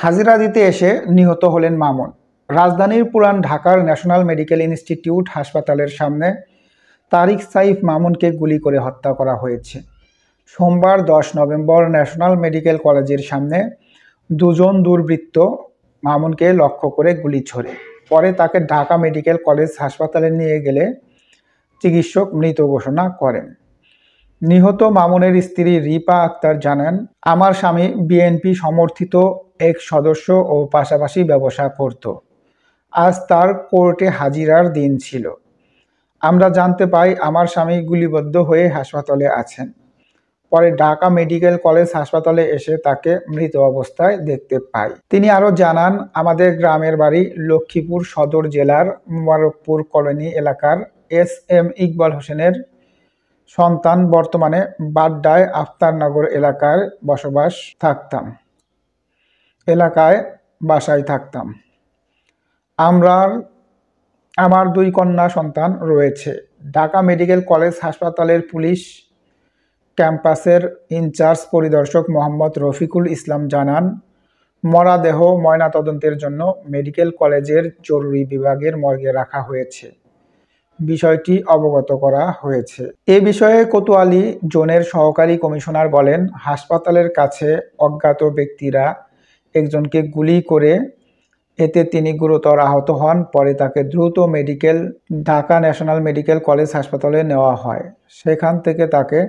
হাজিরা দিতে এসে নিহত হলেন মামুন। রাজধানীর পুরান ঢাকার ন্যাশনাল মেডিকেল ইনস্টিটিউট হাসপাতালের সামনে তারিক সাইফ মামুনকে গুলি করে হত্যা করা হয়েছে। সোমবার 10 নভেম্বর ন্যাশনাল মেডিকেল কলেজের সামনে দুজন দুর্বৃত্ত মামুনকে লক্ষ্য করে গুলি ছোড়ে। পরে তাকে ঢাকা মেডিকেল কলেজ হাসপাতালে নিয়ে গেলে চিকিৎসক মৃত ঘোষণা করেন। নিহত মামুনের স্ত্রী রিপা আক্তার জানান, আমার স্বামী বিএনপি সমর্থিত এক সদস্য ও পাশাপাশি ব্যবসা করত। আজ তার কোর্টে হাজিরার দিন ছিল। আমরা জানতে পাই আমার স্বামী গুলিবিদ্ধ হয়ে হাসপাতালে আছেন। পরে ঢাকা মেডিকেল কলেজ হাসপাতালে এসে তাকে মৃত অবস্থায় দেখতে পাই। তিনি আরও জানান, আমাদের গ্রামের বাড়ি লক্ষ্মীপুর সদর জেলার মোবারকপুর কলোনি এলাকার এস.এম. ইকবাল হোসেনের সন্তান। বর্তমানে বাড্ডায় আফতারনগর এলাকায় বাসায় থাকতাম। আমার 2 কন্যা সন্তান রয়েছে। ঢাকা মেডিকেল কলেজ হাসপাতালের পুলিশ ক্যাম্পাসের ইনচার্জ পরিদর্শক মোহাম্মদ রফিকুল ইসলাম জানান, মরদেহ ময়নাতদন্তের জন্য মেডিকেল কলেজের জরুরি বিভাগের মর্গে রাখা হয়েছে। বিষয়টি অবগত করা হয়েছে। এ বিষয়ে কোতোয়ালি জোনের সহকারী কমিশনার বলেন, হাসপাতালের কাছে অজ্ঞাত ব্যক্তিরা একজনকে গুলি করে, এতে তিনি গুরুতর আহত হন। পরে তাকে দ্রুত ঢাকা ন্যাশনাল মেডিকেল কলেজ হাসপাতালে নেওয়া হয়। সেখান থেকে তাকে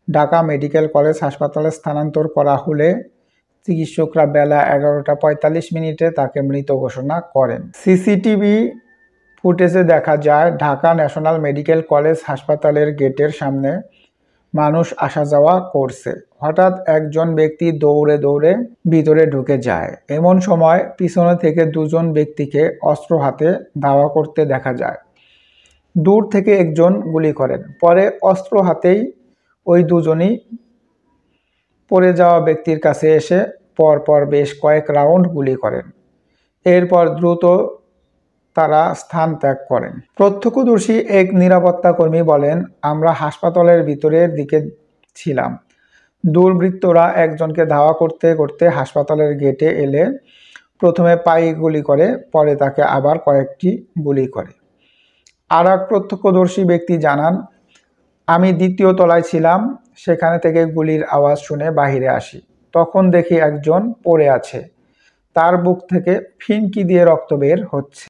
ঢাকা মেডিকেল কলেজ হাসপাতালে স্থানান্তর করা হলে চিকিৎসকরা বেলা 11:45 তাকে মৃত ঘোষণা করেন। সিসিটিভি ফুটেজে দেখা যায়, ঢাকা ন্যাশনাল মেডিকেল কলেজ হাসপাতালের গেটের সামনে মানুষ আসা যাওয়া করছে। হঠাৎ একজন ব্যক্তি দৌড়ে ভিতরে ঢুকে যায়। এমন সময় পিছনে থেকে 2 জন ব্যক্তিকে অস্ত্র হাতে ধাওয়া করতে দেখা যায়। দূর থেকে একজন গুলি করেন। পরে অস্ত্র হাতেই ওই 2 জনই পড়ে যাওয়া ব্যক্তির কাছে এসে পরপর বেশ কয়েক রাউন্ড গুলি করেন। এরপর দ্রুত তারা স্থান ত্যাগ করেন। প্রত্যক্ষদর্শী এক নিরাপত্তা কর্মী বলেন, আমরা হাসপাতালের ভিতরের দিকে ছিলাম। দুর্বৃত্তরা একজনকে ধাওয়া করতে করতে হাসপাতালের গেটে এলে প্রথমে পায়ে গুলি করে, পরে তাকে আবার কয়েকটি গুলি করে। আর এক প্রত্যক্ষদর্শী ব্যক্তি জানান, আমি 2য় তলায় ছিলাম। সেখানে থেকে গুলির আওয়াজ শুনে বাহিরে আসি। তখন দেখি একজন পড়ে আছে, তার বুক থেকে ফিনকি দিয়ে রক্ত বের হচ্ছে।